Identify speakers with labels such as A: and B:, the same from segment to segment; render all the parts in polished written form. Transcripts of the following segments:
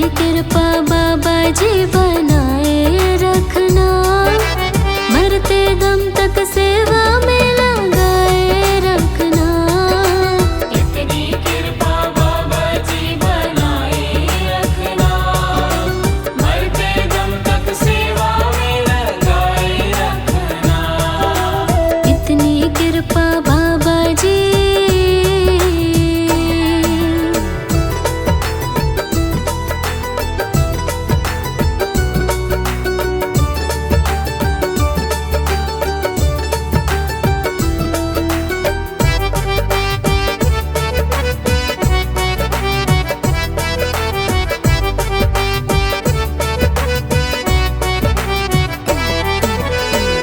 A: कृपा बाबा जी बनाए रखना, मरते दम तक सेवा में लगाए रखना।
B: इतनी कृपा बाबा जी बनाए रखना, मरते दम तक सेवा में लगाए रखना।
A: इतनी कृपा बाबा जी।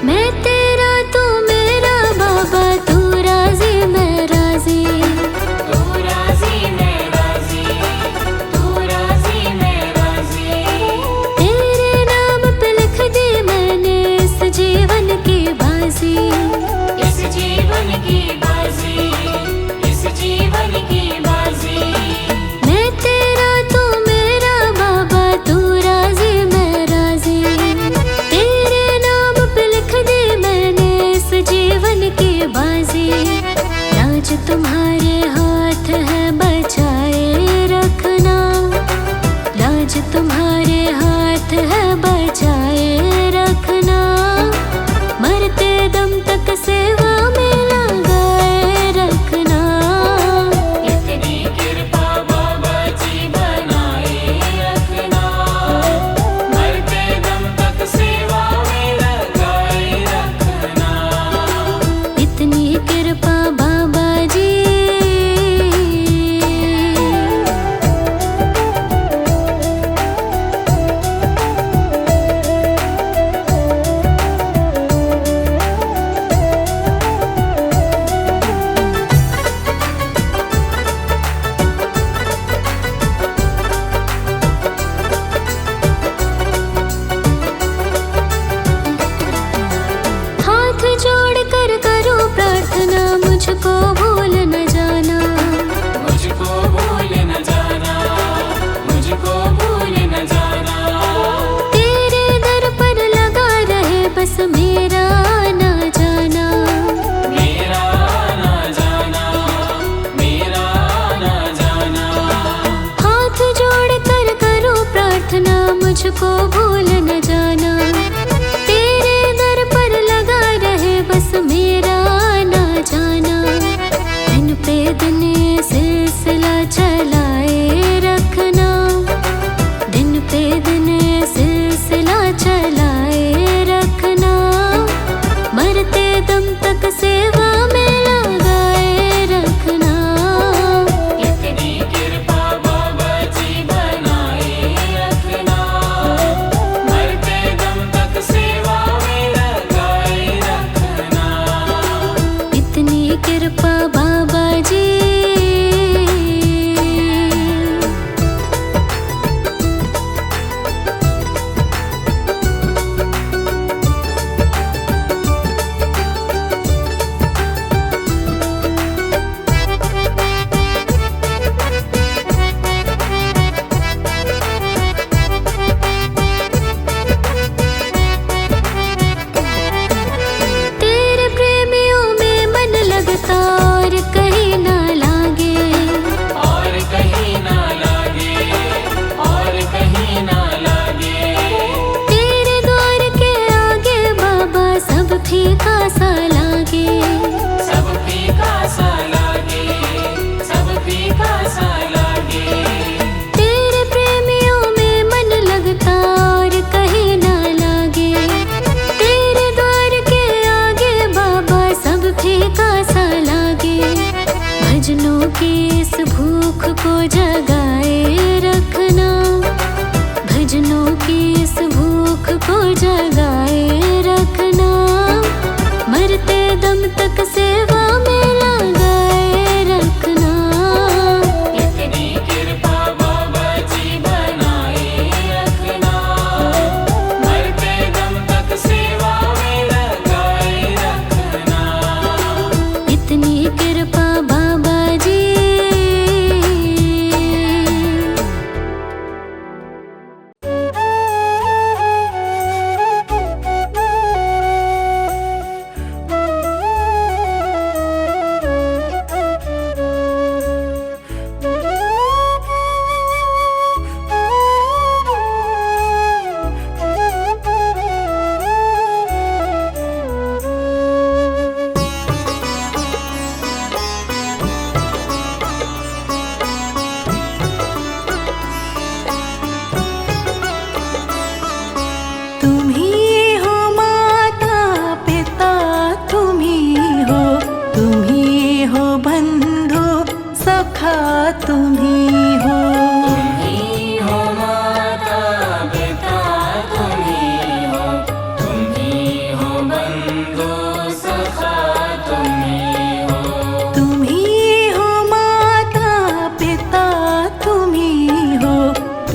A: मैं तेरा तू मेरा बाबा, तू राजी मैं राजी।
B: तू राजी मैं राजी, तू राजी मैं राजी।
A: तेरे नाम पे लिख दी मैंने इस जीवन की बाजी।
B: इस जीवन की बाजी, इस जीवन की बाजी।
A: मैं तेरा तू मेरा बाबा, तू राजी मैं राजी। तेरे नाम पे लिख दी मैंने इस जीवन की बाजी। लाज तुम्हारे हाथ है बचाए रखना, लाज तुम्हारे हाथ है बचाए रखना। मरते दम तक सेवा में लगाए रखना।
B: इतनी कृपा बाबा जी बनाए रखना, मरते दम तक सेवा में लगाए रखना।
A: इतनी कृपा बाबा जी। हाथ जोड़ कर करो प्रार्थना, मुझको भूल न जाना।
B: मुझको भूल न जाना, मुझको भूल न जाना।
A: तेरे दर पर लगा रहे बस मेरा ना जाना।
B: मेरा ना जाना, मेरा ना जाना।
A: हाथ जोड़ कर करो प्रार्थना, मुझको भूल न जाना। तेरे दर पर लगा रहे बस मेरा ना जाना। दिन पे दिन ये सिलसिला चलाए रखना, दिन पे दिन ये सिलसिला चलाए रखना। मरते दम तक सेवा में लगाए रखना।
B: इतनी कृपा बाबा जी बनाए रखना, मरते दम तक सेवा में लगाए रखना।
A: इतनी कृपा बाबा जी। तेरे प्रेमियों में मन लगता और कहीं ना लागे।
B: और कहीं ना लागे, और कहीं ना लागे।
A: तेरे द्वार के आगे बाबा सब फीका सा लागे।
B: सब फीका सा लागे, सब फीका सा लागे।
A: तेरे प्रेमियों में मन लगता और कहीं ना लागे। तेरे द्वार के आगे बाबा सब फीका सा लागे। भजनों की इस भूख को जगाए रखना, भजनों की इस भूख को जगाए रखना। मरते दम तक सेवा में लगाए रखना।
B: इतनी कृपा बाबा जी बनाए रखना, मरते दम तक सेवा में लगाए रखना।
A: इतनी कृपा बाबा जी।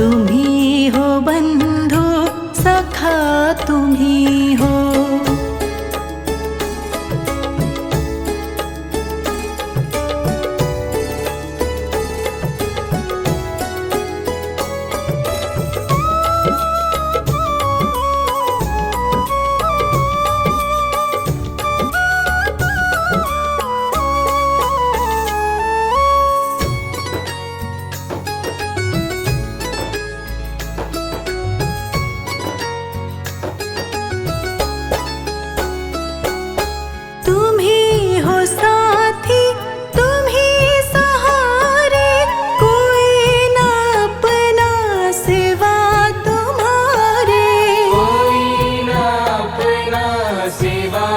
C: तुम्ही हो बंधु सखा तुम्ही हो। तुम्ही हो साथी तुम्ही सहारे, कोई ना अपना सिवा तुम्हारे।
B: कोई ना अपना सिवा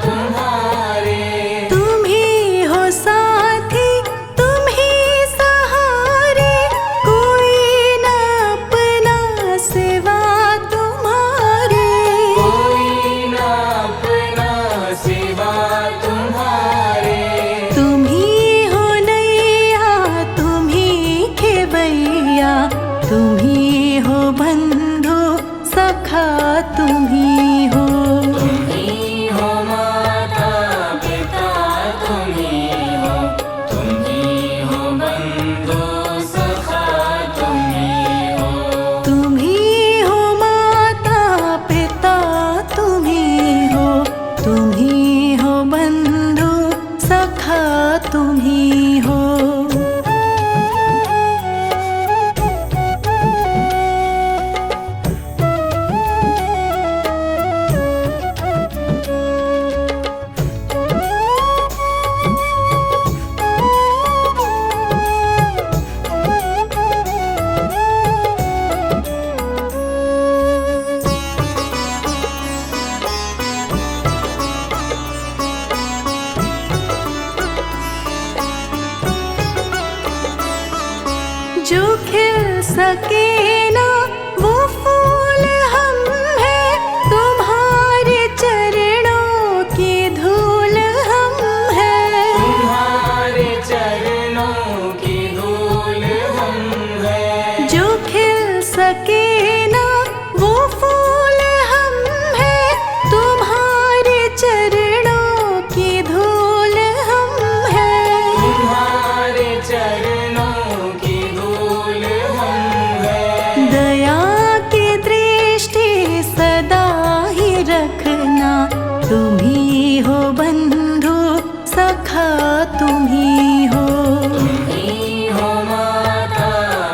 B: तुम्हारे।
C: तुम्ही हो साथी तुम्ही सहारे, कोई ना अपना सिवा तुम्हारे।
B: कोई ना अपना सिवा तुम्हारे।
C: तुम्ही हो नैया तुम्ही खेवैया, तुम्ही हो बंधु सखा तुम्ही हो।
B: तुम्ही हो माता पिता तुम्ही हो, तुम्ही हो बंधु सखा तुम्ही हो।
C: तुम्ही हो माता पिता तुम्ही हो, तुम्ही हो बंधु सखा तुम्ही हो। जो खिल सके ना वो फूल हम हैं, तुम्हारे चरणों की धूल हम हैं।
B: तुम्हारे चरणों की धूल हम हैं।
C: जो खिल सके ना वो फूल हम हैं, तुम्हारे चरणों की धूल हम हैं।
B: तुम्हारे चरणों की धूल हम हैं।
C: दया की दृष्टि सदा ही रखना, तुम्ही हो बंधु सखा तुम्ही हो।
B: तुम्ही हो माता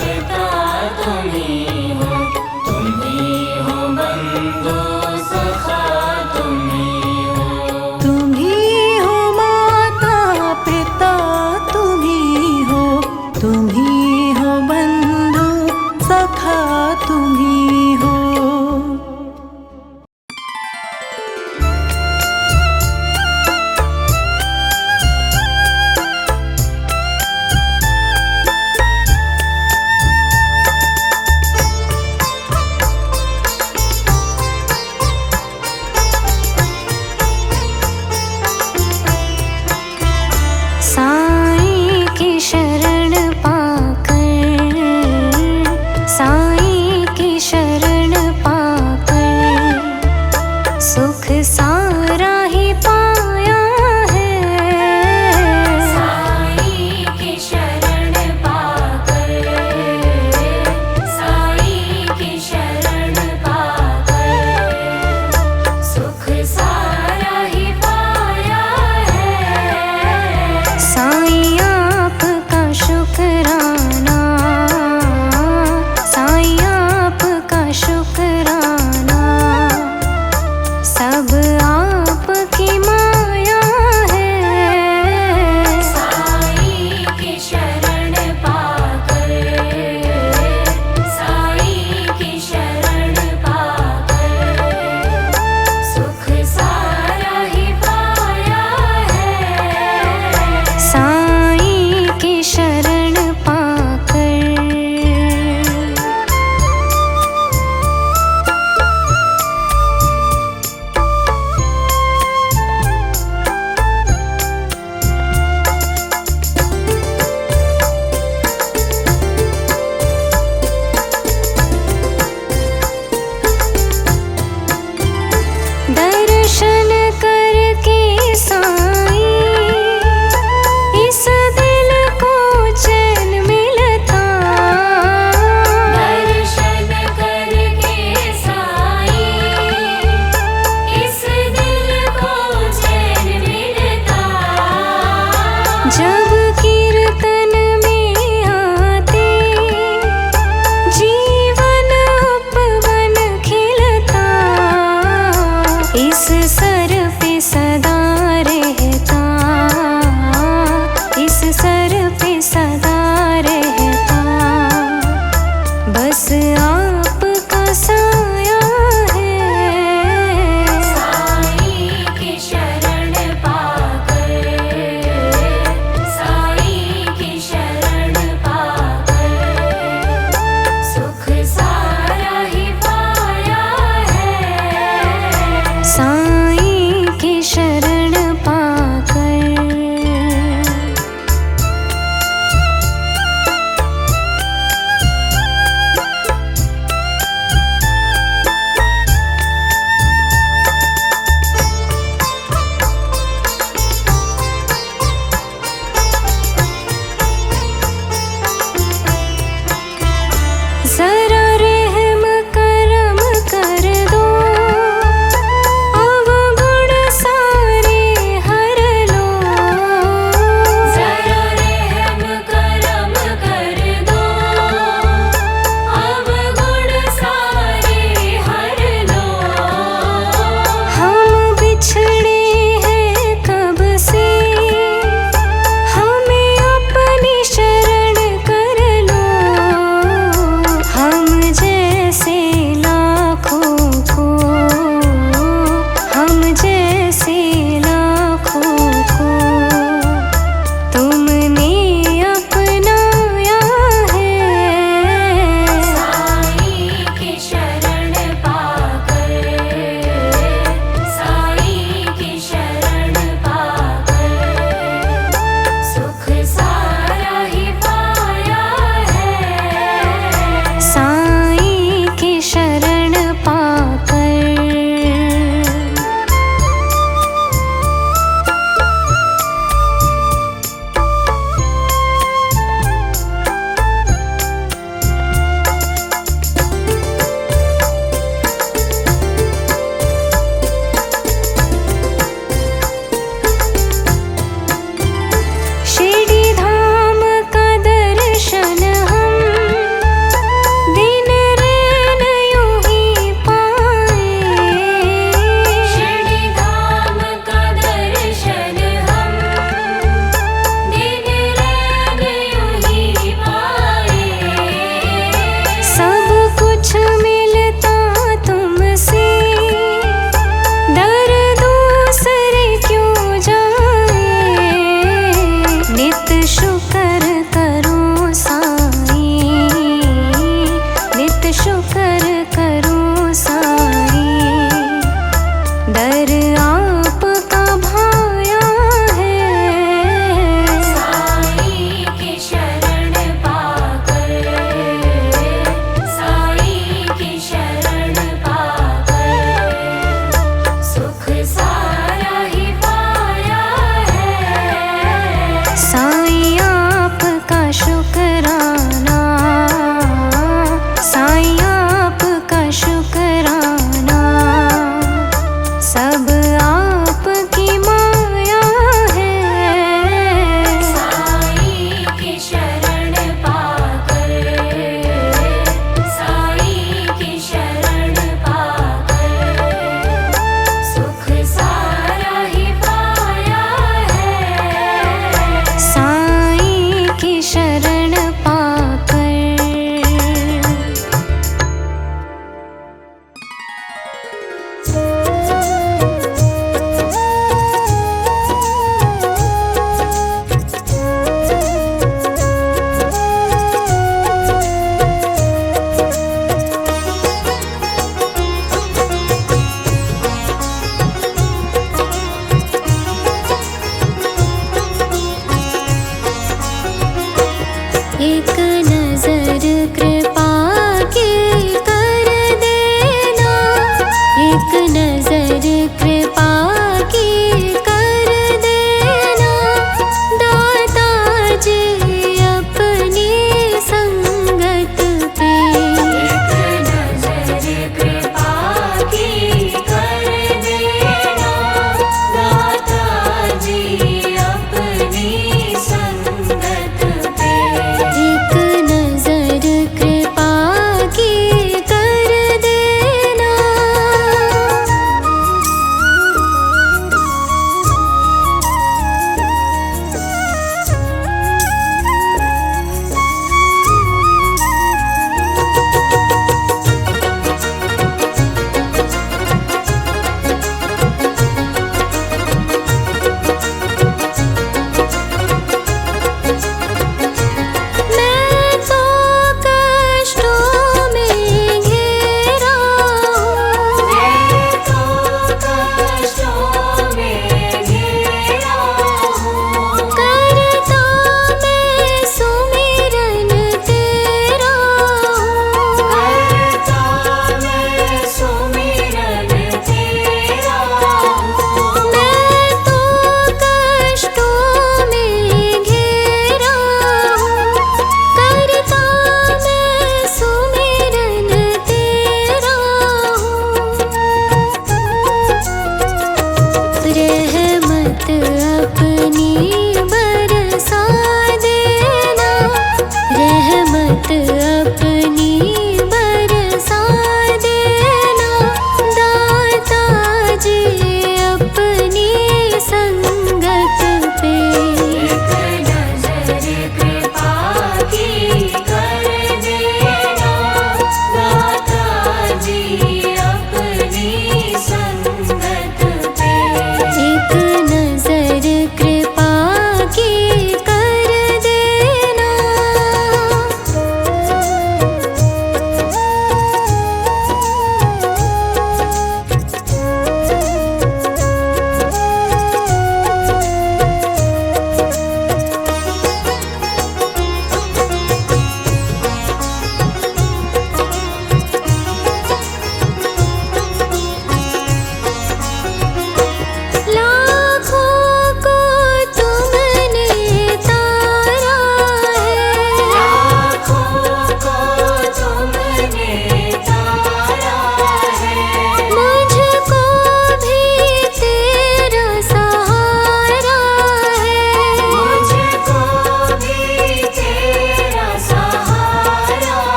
B: पिता तुम्ही हो, तुम्ही हो बंधु सखा तुम्ही हो।
C: तुम्ही हो माता पिता तुम्ही हो, तुम्ही हो बंधु सखा तुम्ही हो।
A: साईं की शरण पाकर, साईं की शरण बस आपका साया है।
B: साईं की शरण पाकर, साईं की शरण पाकर सुख सारा ही पाया है।
A: साईं की शरण पाकर जरा रहम करम कर दो, अवगुण सारे हर लो।
B: जरा रहम करम कर दो, अवगुण सारे हर लो।
A: हम बिछड़े हैं कब से, हमें अपनी शरण कर लो। हम जैसे लाखों को, हम जैसे लाखों को तुमने अपनाया है।
B: साईं की शरण पाकर, साईं की शरण पाकर सुख सारा ही पाया है।
A: साईं की शरण पाकर शिरडी धाम का दर्शन हम दिन रैन यूं ही पाए।
B: शिरडी धाम का दर्शन हम दिन रैन यूं ही पाए।
A: सब कुछ मिलता तुमसे, दर दूसरे क्यों जाए। नित शुक्र करो साईं, नित शुक्र करो साईं, दर आपका भाया है।
B: साईं की शरण पाकर, साईं की शरण पाकर सुख सारा ही पाया है।
A: साईं आपका शुक्राना, साईं आप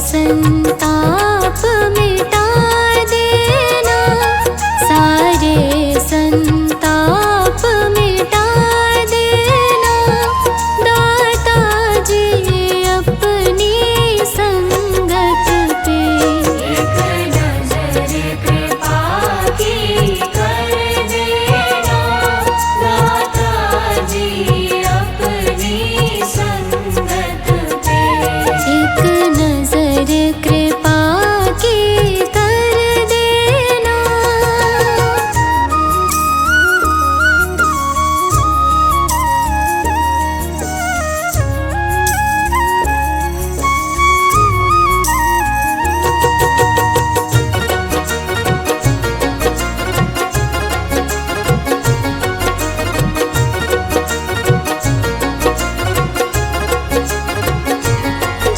A: संताप मिटा देना, सारे संताप मिटा देना। दाता जी अपनी संगत पे
B: एक नजर कृपा की कर देना, दाता जी अपनी संगत पे।
A: एक नजर कृपा की कर देना।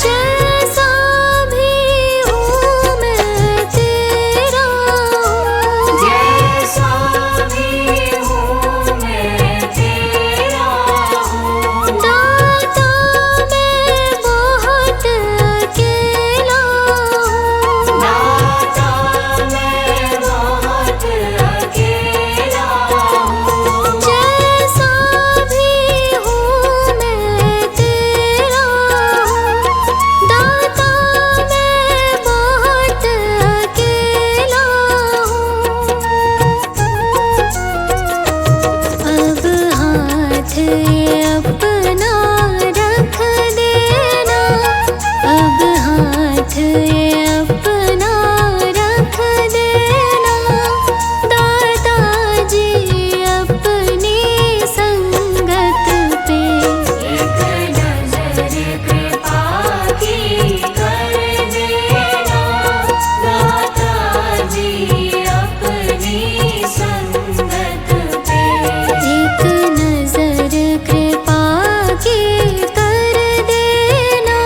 A: जैसा भी हूँ मैं तेरा हूँ,
B: जैसा भी हूँ मैं तेरा हूँ,
A: दाता मैं बहुत अकेला हूँ।
B: दाता मैं बहुत अकेला हूँ।
A: जैसा भी हूँ मैं तेरा हूँ, दाता मैं बहुत अकेला हूँ। अब हाथ अपना रख देना, अब हाथ अपना रख देना। दाता जी अपनी संगत पे
B: एक नजर कृपा की कर देना, दाता जी अपनी संगत पे।
A: एक नजर कृपा की कर देना।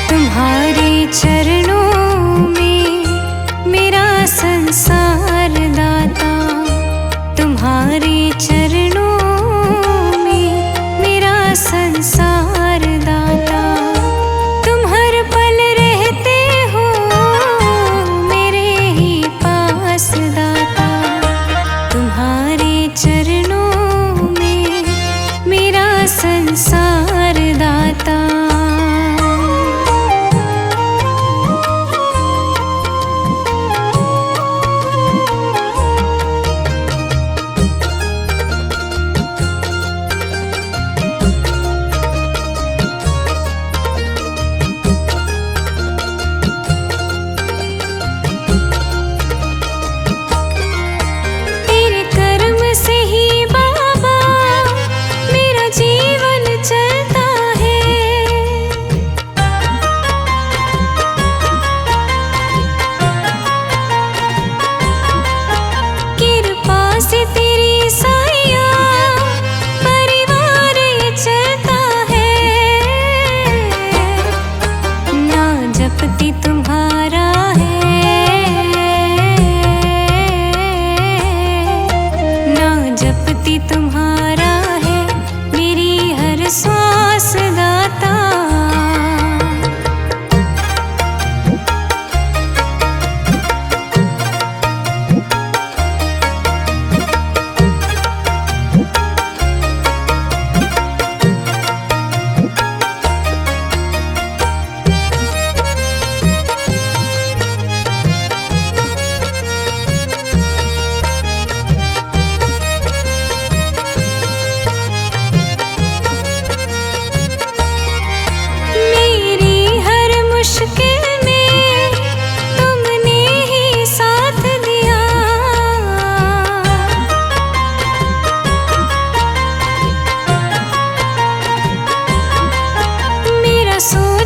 A: तुम्हारे चरणों में मेरा संसार दाता, तुम्हारे चरणों में मेरा संसार दाता। तुम हर पल रहते हो मेरे ही पास दाता, तुम्हारे चरणों में मेरा संसार दाता।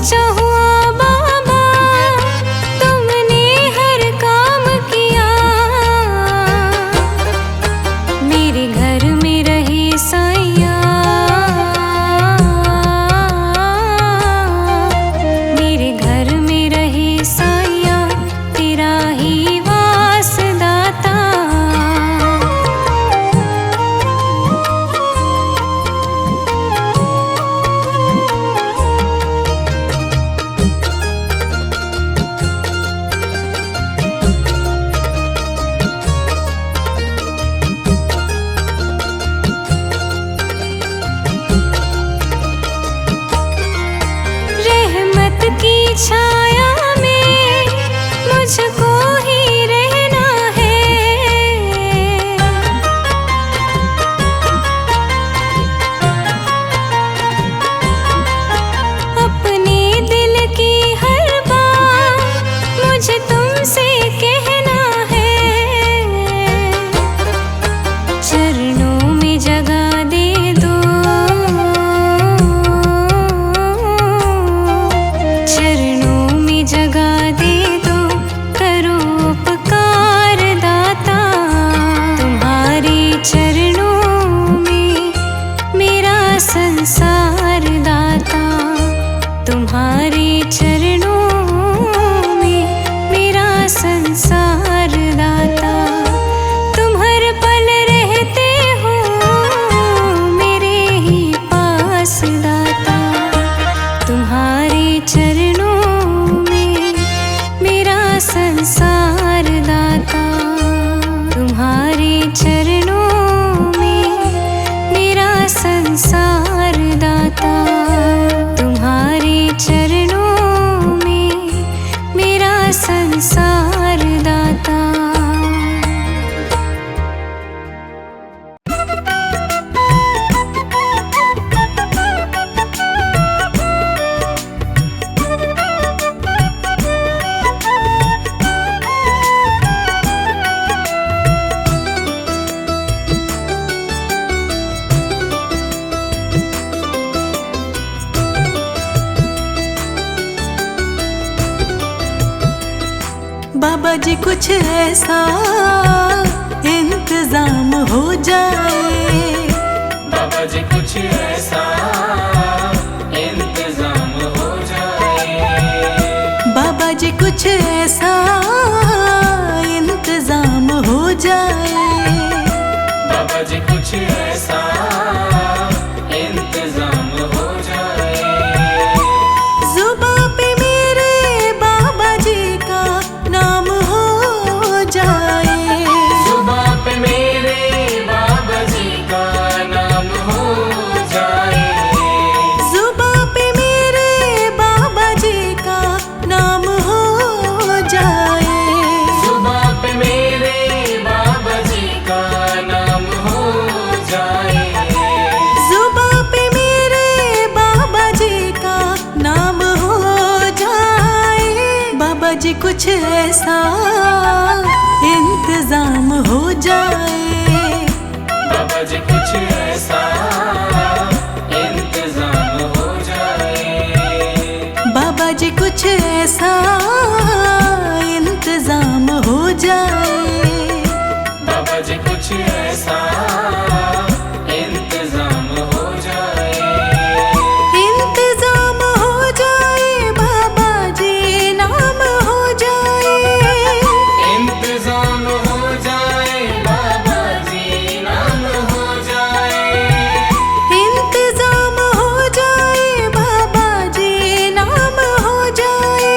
A: चाहुआ बाबा तुमने हर काम किया। मेरे घर में रहे साइया, मेरे घर में रहे साइया तेरा ही वास दाता। रहमत की छाया में मुझको ही रहना है। अपने दिल की हर बात मुझे तुमसे कहना है। चरणों में जगह दे दो, चरणों में जगह दे दो, करो उपकार दाता। तुम्हारे चरणों में मेरा संसार दाता। तुम्हारे चरणों में मेरा संसार दाता। तुम हर पल रहते हो मेरे ही पास दाता। तुम्हारे चरणों में मेरा संसार दाता। तुम्हारे चरणों में मेरा संसार दाता। तुम्हारे चरणों में मेरा संसार दाता।
C: बाबा जी कुछ ऐसा इंतजाम हो जाए।
B: बाबा जी कुछ ऐसा इंतजाम हो जाए।
C: बाबा जी कुछ ऐसा इंतजाम हो जाए।
B: बाबा जी कुछ ऐसा इंतजाम हो जाए।
C: जुबां पे मेरे बाबा जी का नाम हो जाए।
B: जुबां पे मेरे बाबा जी का नाम हो जाए।
C: जुबां पे मेरे बाबा जी का नाम हो जाए।
B: जुबां पे मेरे बाबा जी का नाम हो जाए।
C: जुबां पे मेरे बाबा जी का नाम हो जाए। बाबा जी कुछ ऐसा इंतजाम हो जाए।
B: बाबा जी कुछ ऐसा इंतजाम हो जाए।
C: बाबा जी कुछ ऐसा इंतजाम हो जाए।
B: बाबा जी कुछ ऐसा इंतजाम हो जाए।
C: इंतजाम हो जाए बाबा जी नाम हो जाए।
B: इंतजाम हो जाए बाबा जी नाम हो जाए।
C: इंतजाम हो जाए बाबा जी नाम हो जाए।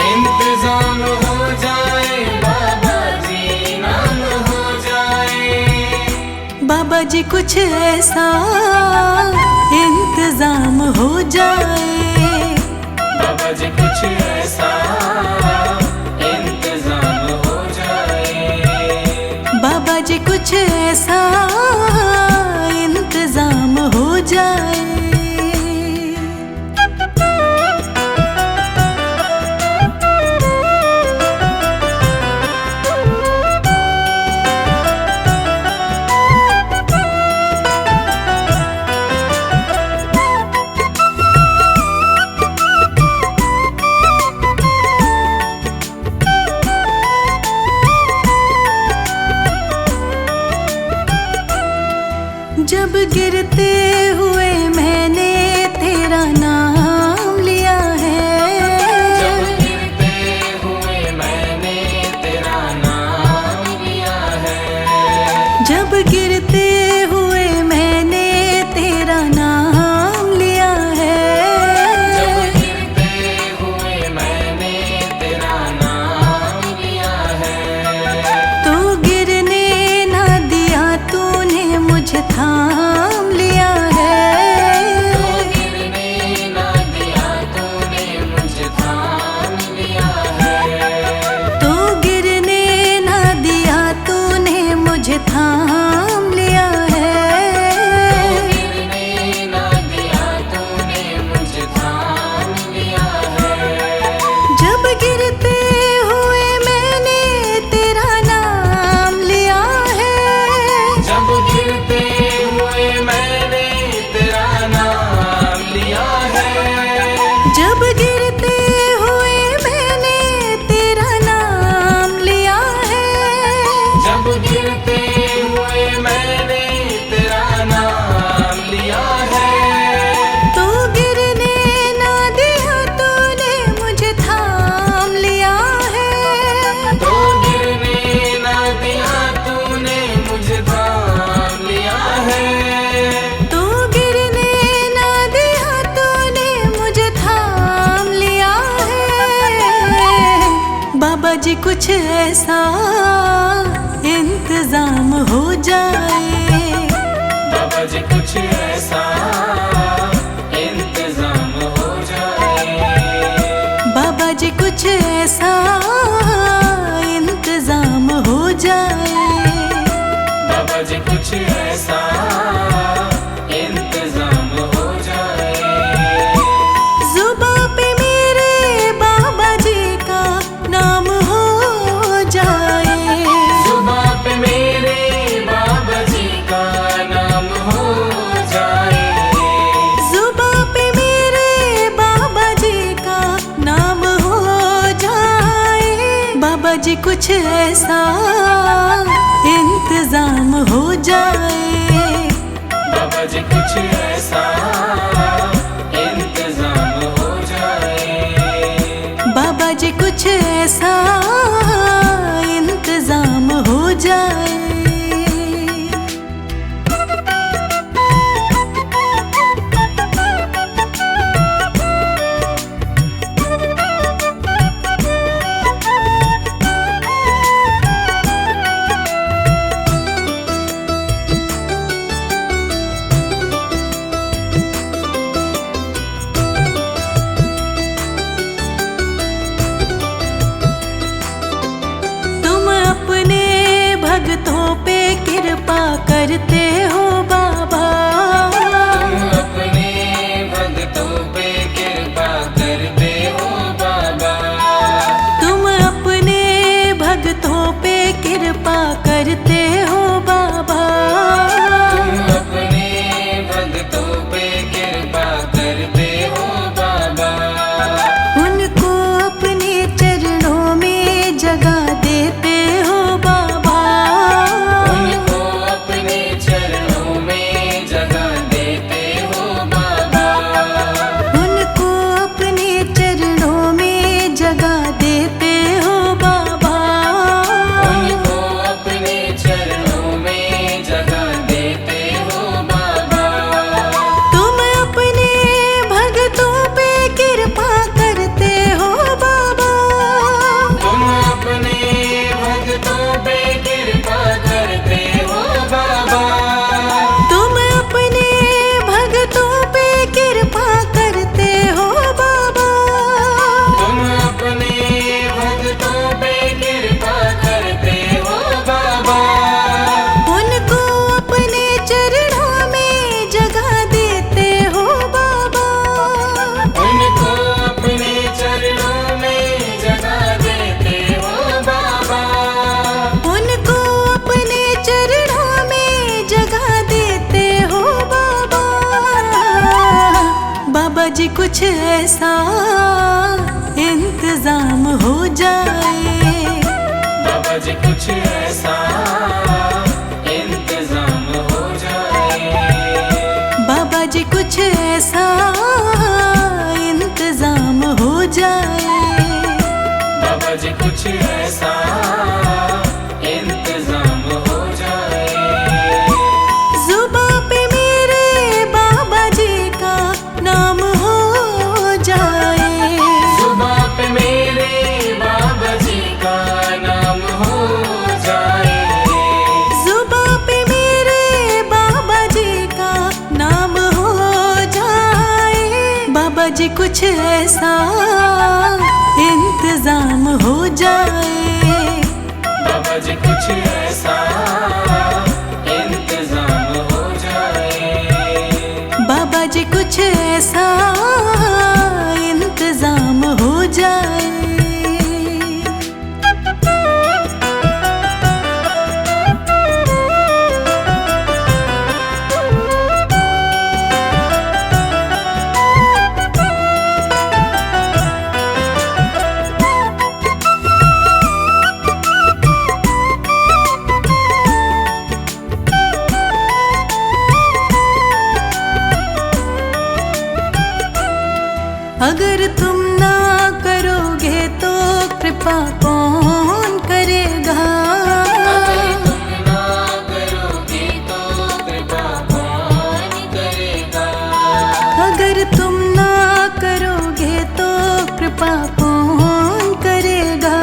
B: इंतजाम हो जाए बाबा जी नाम हो जाए।
C: बाबा जी कुछ ऐसा इंतजाम हो जाए।
B: बाबा जी कुछ ऐसा इंतजाम हो जाए।
C: बाबा जी कुछ ऐसा इंतजाम हो जाए। जी कुछ ऐसा इंतजाम हो जाए,
B: बाबा जी कुछ ऐसा इंतजाम हो जाए,
C: बाबा जी कुछ ऐसा इंतजाम हो जाए,
B: बाबा जी कुछ ऐसा इंतजाम हो जाए।
C: जुबां पे मेरे बाबा जी का नाम हो जाए,
B: जुबां पे मेरे बाबा जी का नाम हो जाए,
C: जुबां पे मेरे बाबा जी का नाम हो जाए, बाबा जी कुछ ऐसा इंतजाम हो जाए,
B: बाबा जी कुछ ऐसा इंतजाम हो जाए,
C: बाबा जी कुछ ऐसा इंतजाम हो जाए। भक्तों पे कृपा करते हो बाबा,
B: तुम अपने भक्तों पे कृपा करते हो बाबा,
C: तुम अपने भक्तों पे कृपा करते हो बाबा,
B: तुम अपने भक्तों पे कृपा करते हो बाबा,
C: उनको अपने चरणों में जगह देते हो बाबा,
B: उनको अपने चरणों में जगह देते हो बाबा,
C: उनको अपने चरणों में जगह देते हो बाबा,
B: उनको अपने चरणों में जगह देते हो बाबा,
C: तुम अपने भक्तों पे कृपा करते हो बाबा,
B: तुम अपने भक्तों पे कृपा करते हो बाबा,
C: तुम अपने भक्तों पे कृपा करते हो बाबा,
B: तुम अपने भक्तों पे कृपा करते हो बाबा,
C: उनको अपने चरणों में जगह देते हो बाबा,
B: उनको अपने चरणों में जगह देते हो बाबा,
C: उनको अपने चरणों में जगह देते हो बाबा, बाबा जी कुछ ऐसा इंतजाम हो जाए,
B: बाबा जी कुछ ऐसा इंतजाम हो जाए,
C: बाबा जी कुछ ऐसा इंतजाम हो जाए,
B: बाबा जी कुछ ऐसा इंतजाम हो जाए,
C: जुबां पे मेरे बाबा जी का नाम हो जाए,
B: जुबां पे मेरे बाबा जी का नाम हो जाए,
C: जुबां पे मेरे बाबा जी का नाम हो जाए, बाबा जी कुछ ऐसा इंतजाम हो जाए,
B: बाबा जी कुछ ऐसा इंतजाम हो जाए,
C: बाबा जी कुछ ऐसा इंतजाम हो जाए। अगर तुम ना करोगे तो कृपा कौन करेगा,
B: अगर तुम ना करोगे तो कृपा कौन करेगा,
C: अगर तुम ना करोगे तो कृपा कौन करेगा,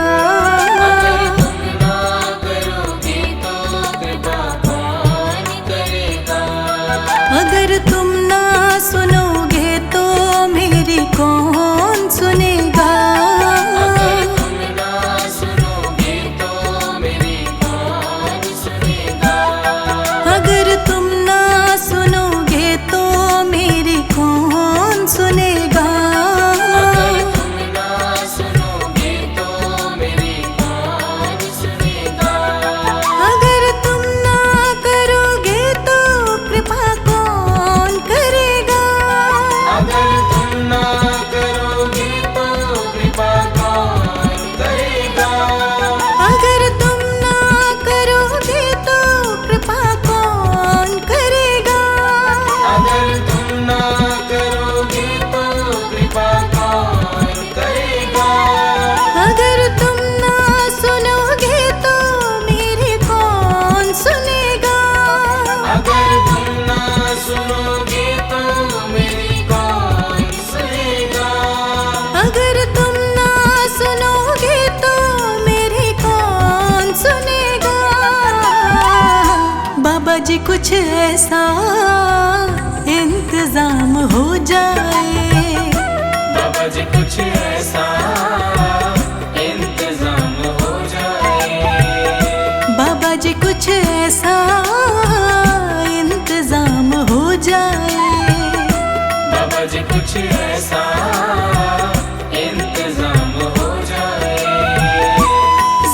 C: कुछ ऐसा इंतजाम हो जाए।
B: बाबा जी कुछ ऐसा इंतजाम हो जाए।
C: बाबा जी कुछ ऐसा इंतजाम हो जाए।
B: बाबा जी कुछ ऐसा इंतजाम हो जाए।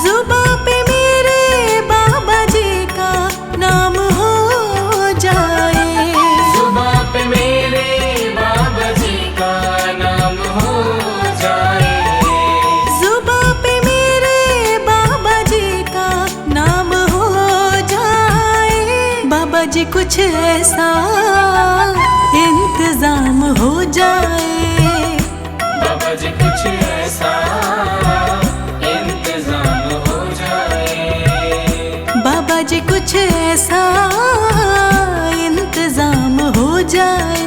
C: जुबां पे मेरे बाबा जी का नाम हो जाए।
B: जुबां पे मेरे बाबा जी का नाम हो जाए।
C: जुबां पे मेरे बाबा जी का नाम हो जाए। बाबा जी कुछ ऐसा इंतजाम हो जाए।
B: बाबा जी कुछ ऐसा इंतजाम हो जाए।
C: बाबा जी कुछ ऐसा इंतजाम हो जाए।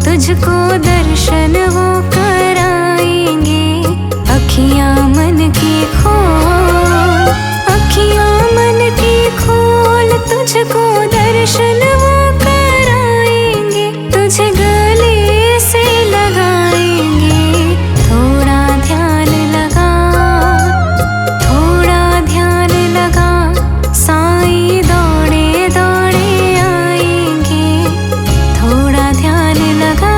A: तुझको दर्शन वो कराएंगे। अखियाँ मन की खोल, अखियाँ मन की खोल, तुझको दर्शन वो कराएंगे। तुझे गले से लगाएंगे। थोड़ा ध्यान लगा, थोड़ा ध्यान लगा, साईं दौड़े दौड़े आएंगे। थोड़ा ध्यान लगा।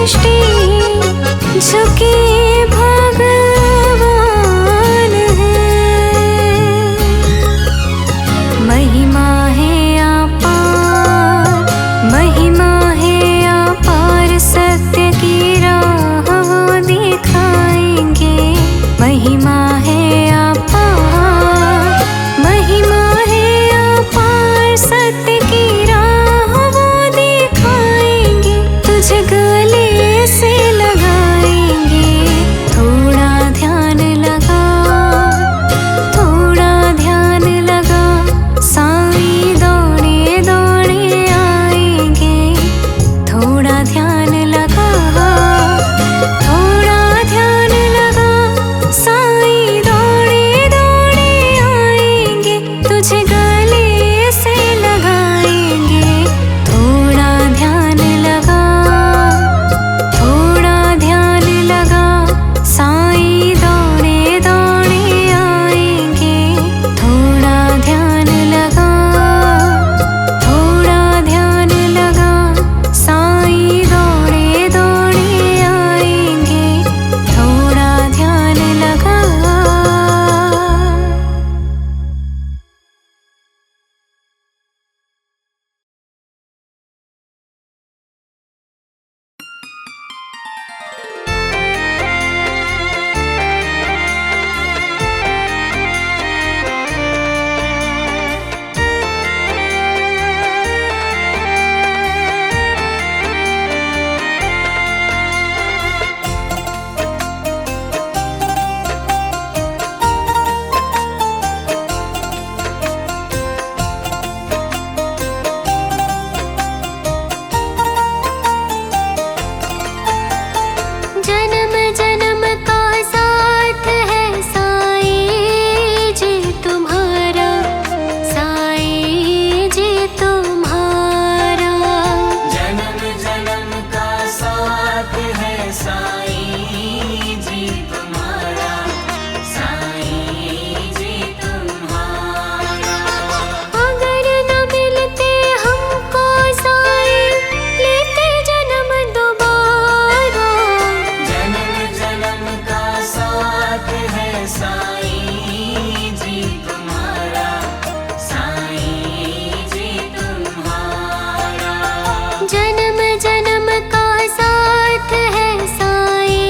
A: सृष्टि झुके भगवान है। महिमा है अपार, महिमा है अपार, सत्य की राह वो दिखाएंगे। महिमा है अपार, महिमा है अपार, सत्य की राह वो दिखाएंगे। तुझे गले से लगाएंगे, थोड़ा ध्यान लगा, थोड़ा ध्यान लगा। साईं दौड़े दौड़े आएंगे, थोड़ा ध्यान लगा, थोड़ा ध्यान लगा। साईं दौड़े दौड़े आएंगे, तुझे गले से लगाएंगे। थोड़ा ध्यान लगा, थोड़ा ध्यान लगा। साईं दौड़े दौड़े आएंगे, थोड़ा ध्यान लगा, थोड़ा ध्यान लगा। साईं दौड़े दौड़े आएंगे, थोड़ा ध्यान लगा। जन्म जन्म का साथ है साईं जी तुम्हारा, साईं जी तुम्हारा।
B: जन्म जन्म का साथ है साईं जी तुम्हारा, साईं जी तुम्हारा।
A: अगर न मिलते हमको साईं, लेते जन्म दोबारा।
B: जन्म जन्म का साथ है साईं जी तुम्हारा, साईं जी तुम्हारा।
A: जन्म जन्म का साथ है साईं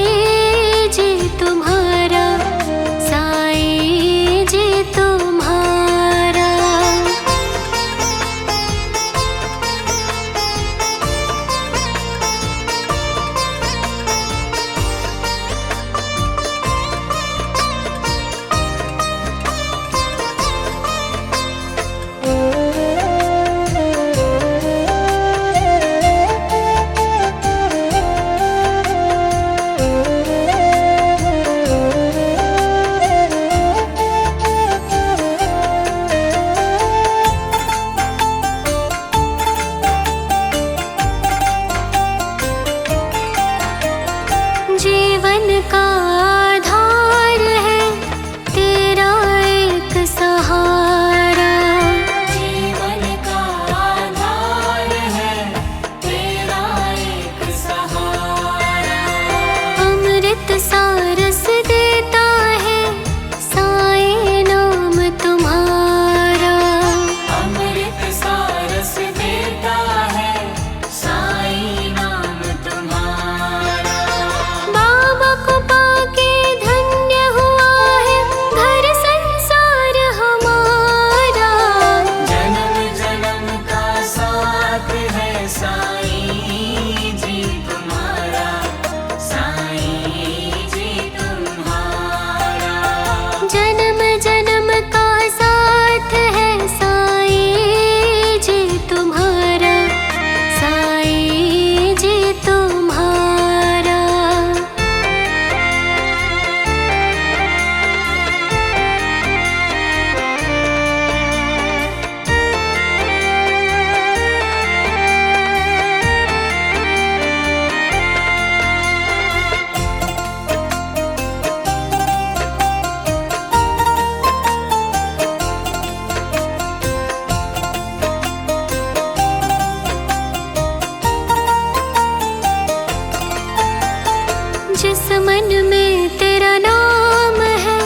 A: जिस मन में तेरा नाम है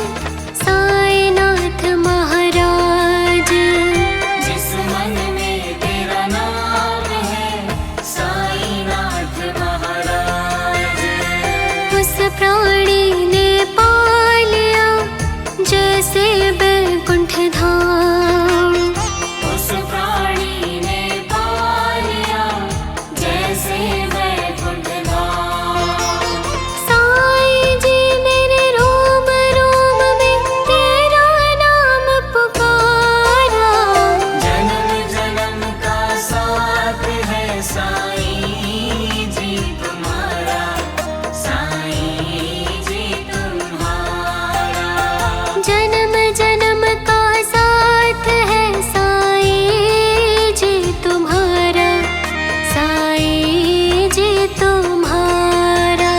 A: साईनाथ महाराज।
B: जिस मन में तेरा नाम है साईनाथ महाराज।
A: उस प्राणी ने पा लिया जैसे बैकुंठ धाम।
B: उस प्राणी ने पा लिया जैसे वैकुंठ धाम।
A: साईं जी मेरे रोम रोम में तेरा नाम पुकारा।
B: जन्म जन्म का साथ है साईं जी तुम्हारा, साईं जी तुम्हारा।
A: जन्म जन्म का साथ है साईं जी तुम्हारा, साईं जी तुम्हारा।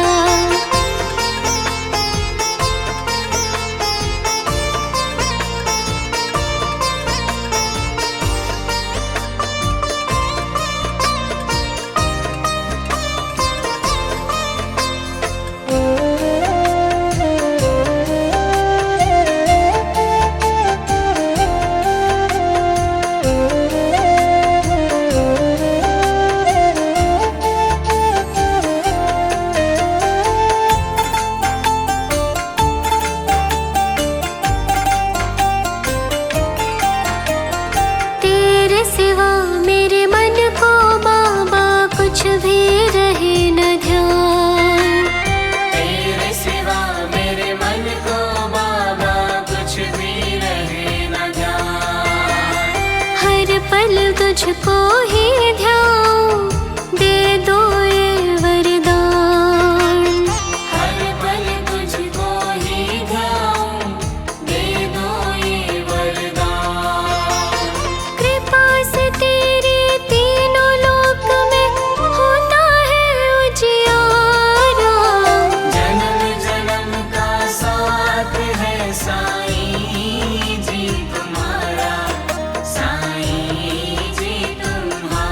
A: तेरे सिवा मेरे मन को बाबा कुछ भी रहे न ध्यान।
B: तेरे सिवा मेरे मन को बाबा कुछ भी रहे न ध्यान।
A: हर पल तुझको ही ध्याऊं, दे दो ये वरदान।
B: हर पल तुझको ही ध्याऊं, दे दो ये वरदान।
A: कृपा से तेरी तीनों लोक में होता है उजियारा।
B: जन्म जन्म का साथ है साईं जी तुम्हारा, साईं जी तुम्हारा।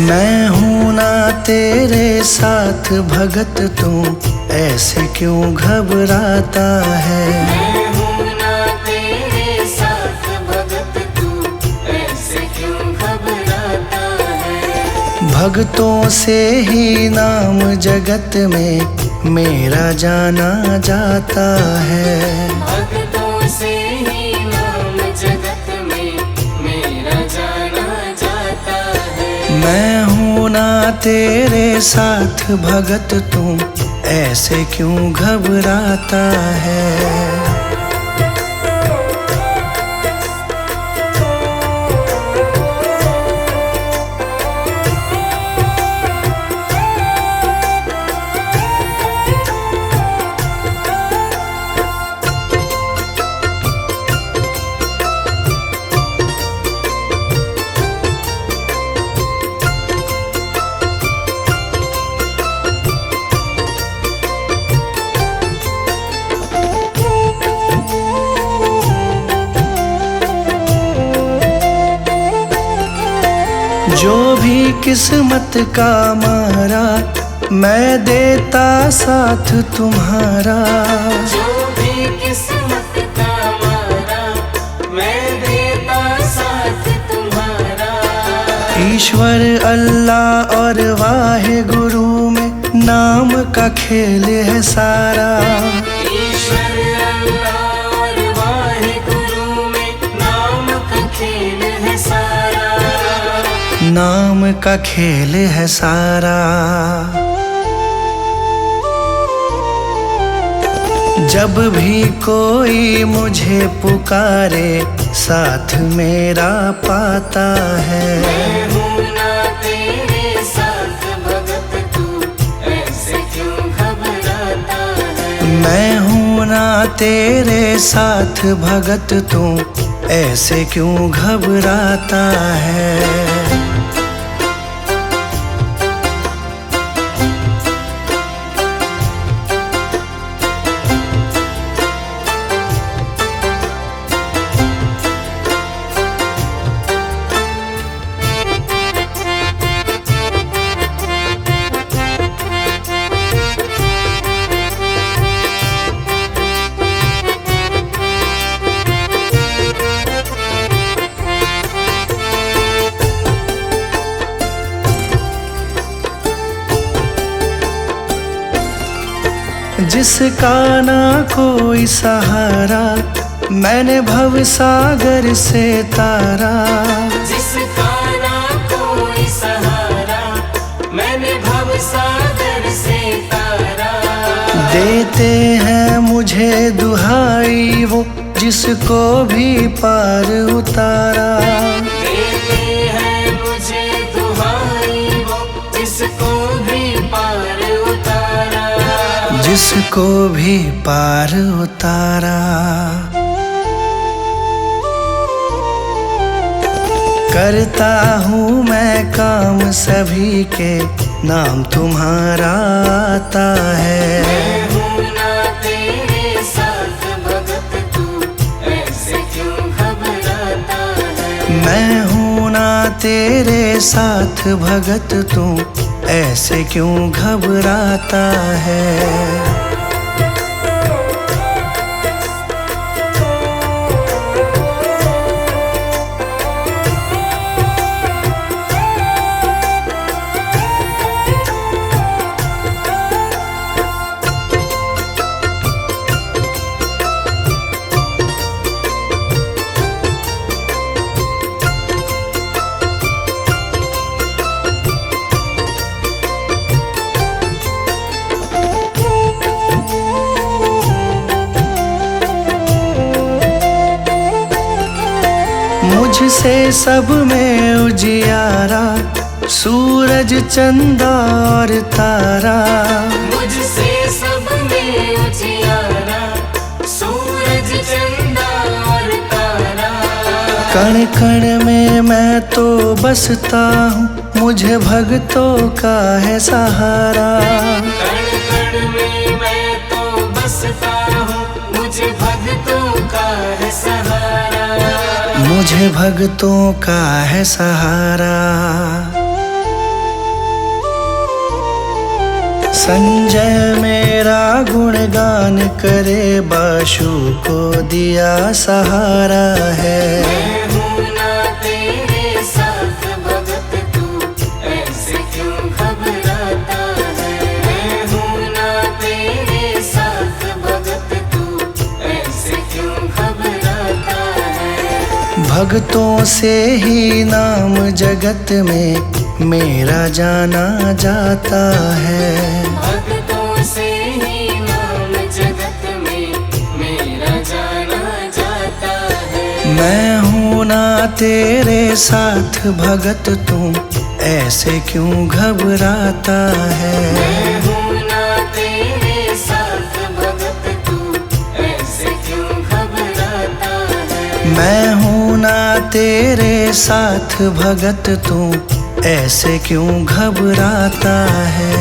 D: मैं हूँ ना तेरे साथ भगत, तू ऐसे क्यों घबराता है।
B: मैं हूँ ना तेरे साथ भगत, तू ऐसे क्यों घबराता है।
D: भक्तों से ही नाम जगत में मेरा जाना जाता है।
B: भक्तों से ही नाम जगत में मेरा जाना जाता है।
D: मैं हूँ ना तेरे साथ भगत, तू ऐसे क्यों घबराता है। जो भी किस्मत का मारा, मैं देता साथ तुम्हारा।
B: जो भी किस्मत का मारा, मैं देता साथ तुम्हारा।
D: ईश्वर अल्लाह और वाहे गुरु में नाम का खेल है सारा।
B: ईश्वर अल्लाह और वाहे गुरु में नाम का खेल है सारा।
D: नाम का खेल है सारा। जब भी कोई मुझे पुकारे, साथ मेरा पाता है।
B: मैं हूँ ना तेरे साथ भगत, तू ऐसे क्यों घबराता है।
D: मैं हूँ ना तेरे साथ भगत, तू ऐसे क्यों घबराता है। जिसका ना कोई सहारा, मैंने भव सागर से तारा।
B: जिसका ना कोई सहारा, मैंने भव सागर से तारा।
D: देते हैं मुझे दुहाई वो, जिसको भी पार उतारा।
B: देते हैं मुझे दुहाई वो, जिसको भी पार उतारा।
D: जिसको भी पार उतारा। करता हूँ मैं काम सभी के, नाम तुम्हारा आता है।
B: मैं हूँ ना तेरे साथ भगत, तू ऐसे क्यों घबराता है।
D: मैं हूँ ना तेरे साथ भगत, तू ऐसे क्यों घबराता है। मुझसे सब में उजियारा, सूरज चंदा और तारा।
B: मुझसे सब में उजियारा, सूरज चंदा और तारा।
D: कण कण में मैं तो बसता हूँ, मुझे भक्तों का है सहारा।
B: कण कण में मैं तो बसता हूँ, मुझे भक्तों का है सहारा।
D: मुझे भक्तों का है सहारा। संजय मेरा गुणगान करे, बाशु को दिया सहारा है।
B: मैं हूँ ना तेरे साथ भगत, तू ऐसे क्यों घबराता है। मैं हूँ ना तेरे साथ भगत, तू ऐसे क्यों घबराता है।
D: भक्तों से ही नाम जगत में मेरा जाना जाता है।
B: भक्तों से ही नाम जगत में मेरा जाना जाता है।
D: मैं हूँ ना तेरे साथ भगत, तू ऐसे क्यों घबराता है।
B: मैं हूँ ना तेरे साथ भगत, तू ऐसे क्यों घबराता है।
D: मैं हूँ ना तेरे साथ भगत, तू ऐसे क्यों घबराता है।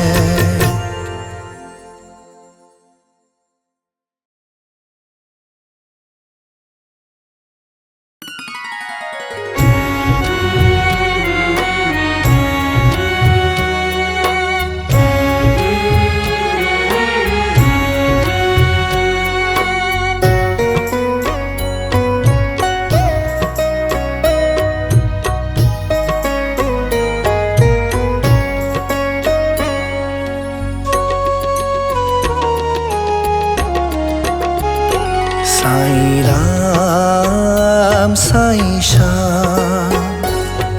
D: साईं राम साईं श्याम,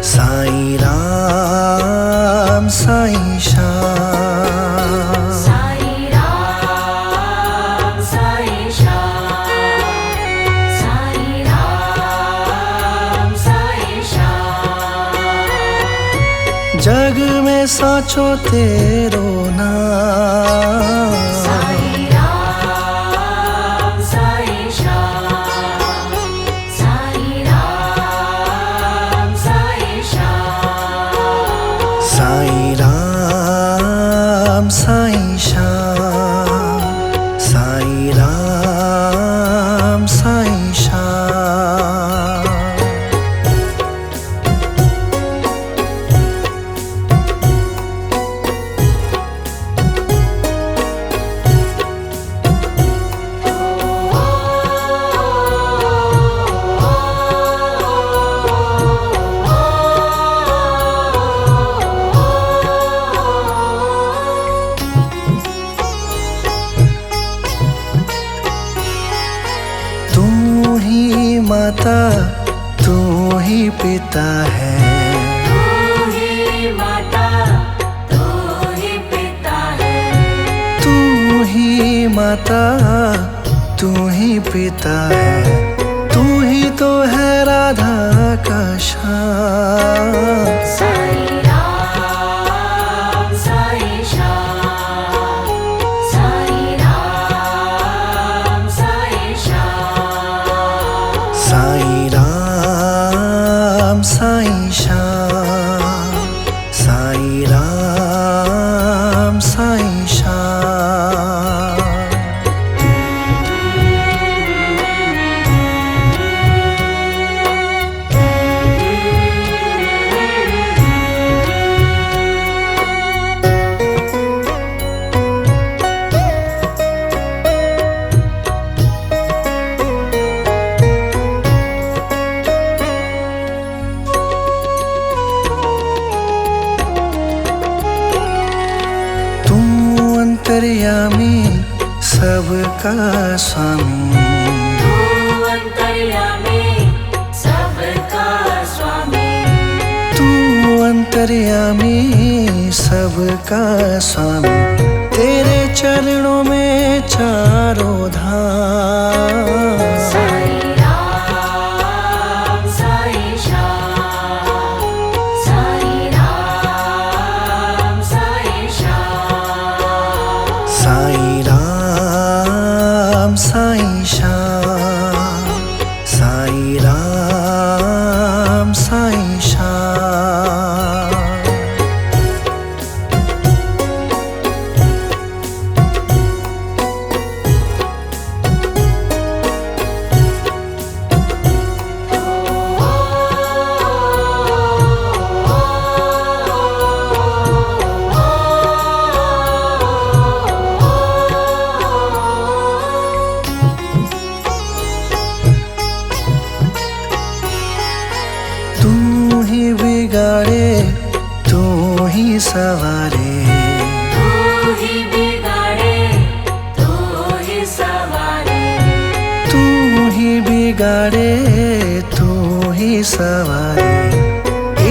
D: साईं राम साईं श्याम।
A: साईं राम साईं श्याम, साईं राम साईं श्याम।
D: जग में साचो तेरो नाम।
A: साईं राम साईं श्याम, साईं राम साईं श्याम।
D: साईं राम साईं श्याम, साईं राम साईं श्याम। माता तू ही पिता है।
A: तू ही माता, तू ही पिता है।
D: तू ही माता तू ही पिता है, तू ही तो है राधा का श्याम।
A: साईं राम साईं श्याम, साईं राम साईं श्याम।
D: साईं राम साईं श्याम, साईं राम साईं श्याम। अंतर्यामी सबका स्वामी।
A: तू अंतर्यामी सबका स्वामी।
D: तू अंतर्यामी सबका स्वामी, तेरे चरणों में चारों धाम।
A: साईं राम साईं श्याम, साईं राम साईं श्याम।
D: साईं राम साईं श्याम, साईं राम साईं श्याम। बिगाड़े तू ही सवारे,
B: तू ही बिगाड़े तू ही सवारे,
D: तू ही बिगाड़े तू ही सवारे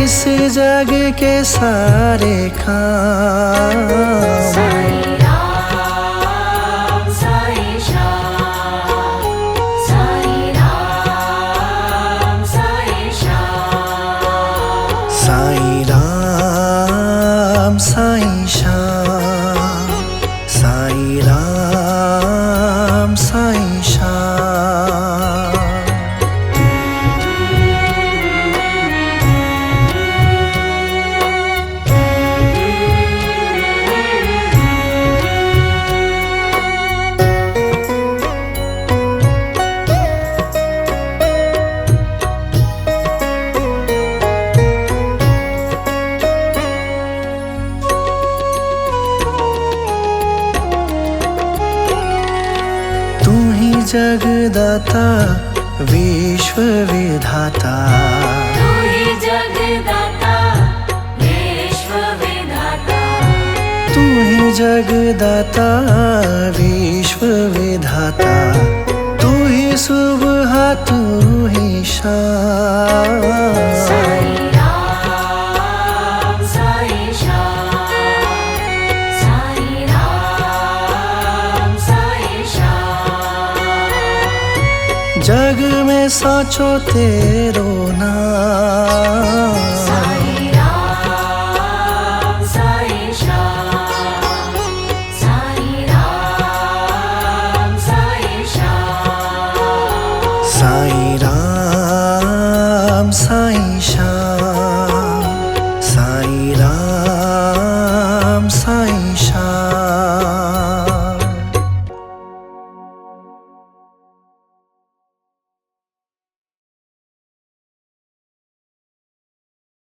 D: इस जग के सारे काम।
B: साईं राम साईं श्याम, साईं राम साईं श्याम,
D: साईं राम साईं श्याम, साईं राम साईं श्याम। जगदाता विश्व विधाता,
B: तू ही जगदाता विश्व विधाता,
D: तू ही जगदाता विश्व विधाता, तू ही सुबह तू ही शाम।
B: साईं राम साईं श्याम, साईं राम साईं श्याम,
D: जग में साचो तेरो नाम।